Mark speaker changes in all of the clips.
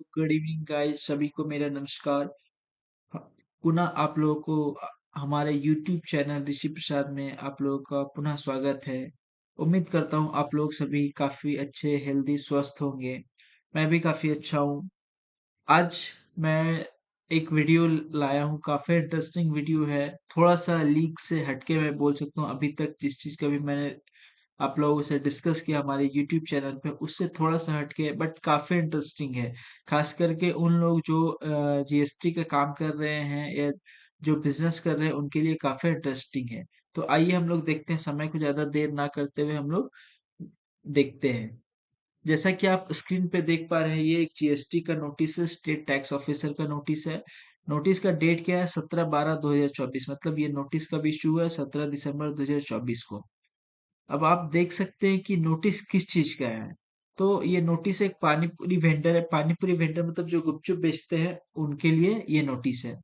Speaker 1: Good evening guys, सभी को मेरा नमस्कार। ह- पुनः आप लोगों को हमारे यूट्यूब चैनल ऋषि प्रसाद में आप लोगों का पुनः स्वागत है। उम्मीद करता हूँ आप लोग सभी काफी अच्छे, हेल्दी, स्वस्थ होंगे। मैं भी काफी अच्छा हूँ। आज मैं एक वीडियो लाया हूँ, काफी इंटरेस्टिंग वीडियो है। थोड़ा सा लीक से हटके मैं बोल सकता हूँ, अभी तक जिस चीज का भी मैंने आप लोगों से डिस्कस किया हमारे यूट्यूब चैनल पे, उससे थोड़ा सा हटके बट काफी इंटरेस्टिंग है। खास करके उन लोग जो जीएसटी का काम कर रहे हैं या जो बिजनेस कर रहे हैं उनके लिए काफी इंटरेस्टिंग है। तो आइए हम लोग देखते हैं, समय को ज्यादा देर ना करते हुए हम लोग देखते हैं। जैसा कि आप स्क्रीन पे देख पा रहे हैं, ये एक जीएसटी का नोटिस है, स्टेट टैक्स ऑफिसर का नोटिस है। नोटिस का डेट क्या है? 17/12/2024। मतलब ये नोटिस कब इशू हुआ है? 17 दिसंबर 2024 को। अब आप देख सकते हैं कि नोटिस किस चीज का है। तो ये नोटिस एक पानीपुरी वेंडर है। पानीपुरी वेंडर मतलब जो गुपचुप बेचते हैं उनके लिए ये नोटिस है।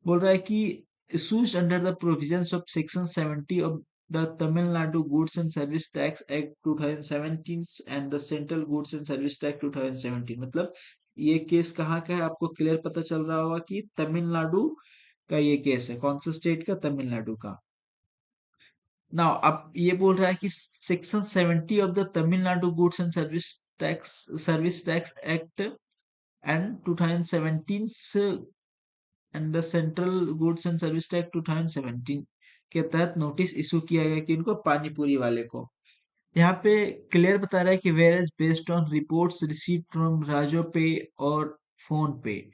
Speaker 1: बोल रहा है कि issued under the provisions of section 70 of the Tamil Nadu Goods and Service Tax Act 2017 and the Central Goods and Service Tax 2017। मतलब ये केस कहाँ का है आपको क्लियर पता चल रहा होगा कि तमिलनाडु का ये केस है। कौन सा स्टेट का? तमिलनाडु का। नाउ अब ये बोल रहा है कि section 70 of the Tamil Nadu goods and service tax act and 2017 and the central goods and service tax 2017 के तहत नोटिस इशू किया गया कि इनको पानीपुरी वाले को। यहाँ पे क्लियर बता रहा है कि where is based on reports received from राजो पे और फोन पे,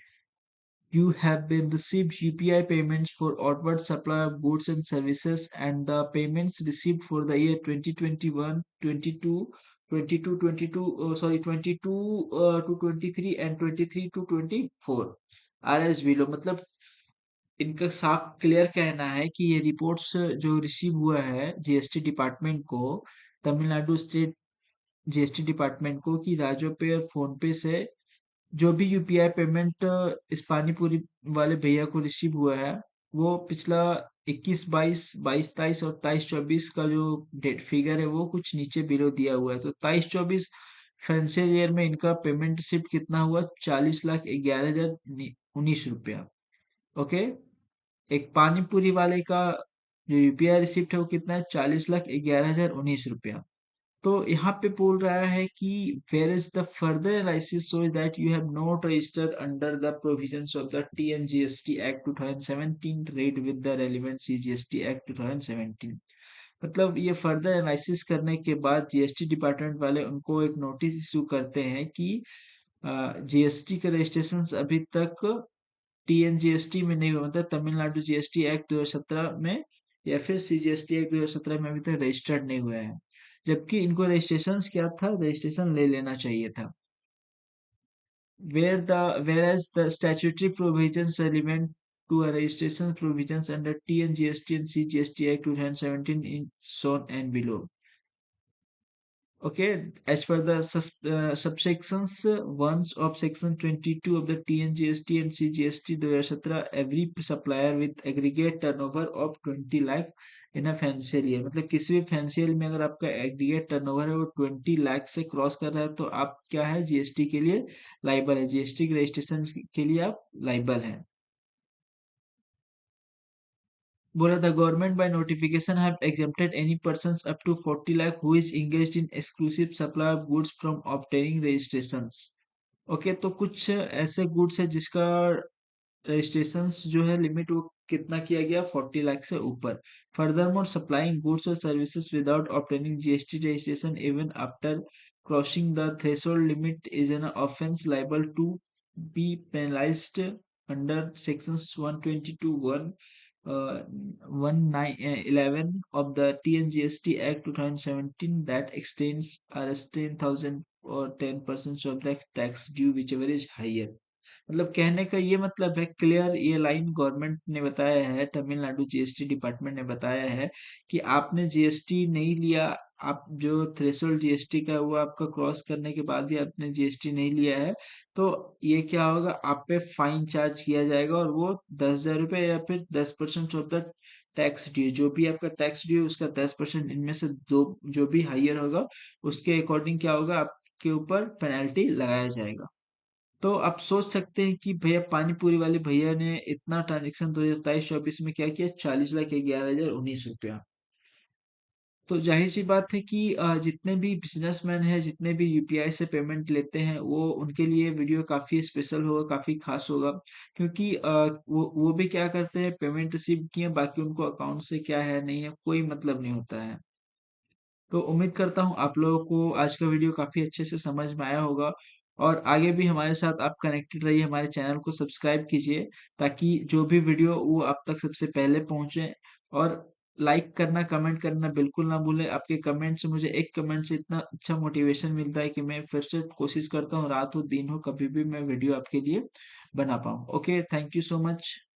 Speaker 1: you have been received UPI payments for outward supply of goods and services, and the payments received for the year 2021, 22, 22, 22, sorry, 22 to 23 and 23 to 24 R S below. मतलब इनका साफ clear कहना है कि ये रिपोर्ट्स जो रिसीव हुआ है जीएसटी डिपार्टमेंट को, तमिलनाडु स्टेट जीएसटी डिपार्टमेंट को, कि राजो पे और फोन पे से जो भी यूपीआई पेमेंट इस पानीपुरी वाले भैया को रिसीव हुआ है, वो पिछला 21 22 22 23 और 23 24 का जो डेट फिगर है वो कुछ नीचे बिलो दिया हुआ है। तो 23 24 फाइनेंशियल ईयर में इनका पेमेंट रिसिप्ट कितना हुआ? 40,11,019 रुपया। ओके। एक पानीपुरी वाले का जो यूपीआई रिसिप्ट है वो कितना है? 40,11,019 रुपया। तो यहाँ पे बोल रहा है कि where is the further analysis so that you have not registered under the provisions of the TNGST act 2017 read with the relevant CGST act 2017। मतलब ये फर्दर एनालिसिस करने के बाद जीएसटी डिपार्टमेंट वाले उनको एक नोटिस इशू करते हैं कि जीएसटी का रजिस्ट्रेशन अभी तक टीएनजीएसटी में नहीं हुआ, मतलब तमिलनाडु जीएसटी एक्ट 2017 में या फिर सीजीएसटी एक्ट 2017 में अभी तक रजिस्टर्ड नहीं हुआ है। जबकि इनको रजिस्ट्रेशन क्या था? रजिस्ट्रेशन ले लेना चाहिए था। Whereas the statutory provisions relevant to a registration provisions under TNGST and CGST Act 2017 in shown and below. Okay, as per the subsections 1 of section 22 of the TNGST and CGST 2017, every supplier with aggregate turnover of 20 lakh in a financial year, मतलब किसी भी financial में अगर आपका aggregate turnover है वो 20 लाख से cross कर रहा है तो आप क्या है? जीएसटी के लिए लाइबल है। जीएसटी के रजिस्ट्रेशन के लिए आप लाइबल हैं। बोला the government by notification have exempted any persons up to 40 lakh who is engaged in exclusive supply of goods from obtaining registrations। Okay, तो कुछ ऐसे गुड्स है जिसका रजिस्ट्रेशंस जो है लिमिट वो कितना किया गया? 40 लाख से ऊपर। फर्दरमोर सप्लाइंग गुड्स और services without obtaining GST registration even after crossing the threshold limit is an offence liable to be penalised under sections 122 1 11 of the TNGST Act 2017 that extends Rs 10,000 or 10% of the tax due whichever is higher। मतलब कहने का ये मतलब है clear, ये line government ने बताया है, तमिलनाडु जीएसटी डिपार्टमेंट ने बताया है कि आपने जीएसटी नहीं लिया, आप जो थ्रेशोल्ड जीएसटी का है, वो आपका क्रॉस करने के बाद भी आपने जीएसटी नहीं लिया है, तो ये क्या होगा? आप पे फाइन चार्ज किया जाएगा और वो 10,000 रुपये या फिर 10% ऑफ द टैक्स ड्यू, जो भी आपका टैक्स ड्यू उसका 10% इनमें से दो जो भी हाइयर होगा उसके अकॉर्डिंग क्या होगा? आपके ऊपर पेनल्टी लगाया जाएगा। तो आप सोच सकते हैं कि भैया पानी पूरी वाले भैया ने इतना ट्रांज़ैक्शन 2023-24 में क्या किया, 40,11,019 रुपया। तो ज़ाहिर-सी बात है कि जितने भी बिज़नेसमैन हैं, जितने भी यूपीआई से पेमेंट लेते हैं, वो उनके लिए वीडियो काफ़ी स्पेशल होगा, काफ़ी ख़ास होगा। क्योंकि वो भी क्या करते हैं, पेमेंट रिसीव किए, बाकी उनको अकाउंट से क्या है, नहीं है, कोई मतलब नहीं होता है। तो उम्मीद करता हूँ आप लोगों को आज का वीडियो काफ़ी अच्छे से समझ में आया होगा और आगे भी हमारे साथ आप कनेक्टेड रहिए, हमारे चैनल को सब्सक्राइब कीजिए ताकि जो भी वीडियो वो आप तक सबसे पहले पहुँचे और लाइक करना, कमेंट करना बिल्कुल ना भूलें। आपके कमेंट से मुझे एक कमेंट से इतना अच्छा मोटिवेशन मिलता है कि मैं फिर से कोशिश करता हूँ, रात हो, दिन हो, कभी भी मैं वीडियो आपके लिए बना पाऊँ। Okay, thank you so much.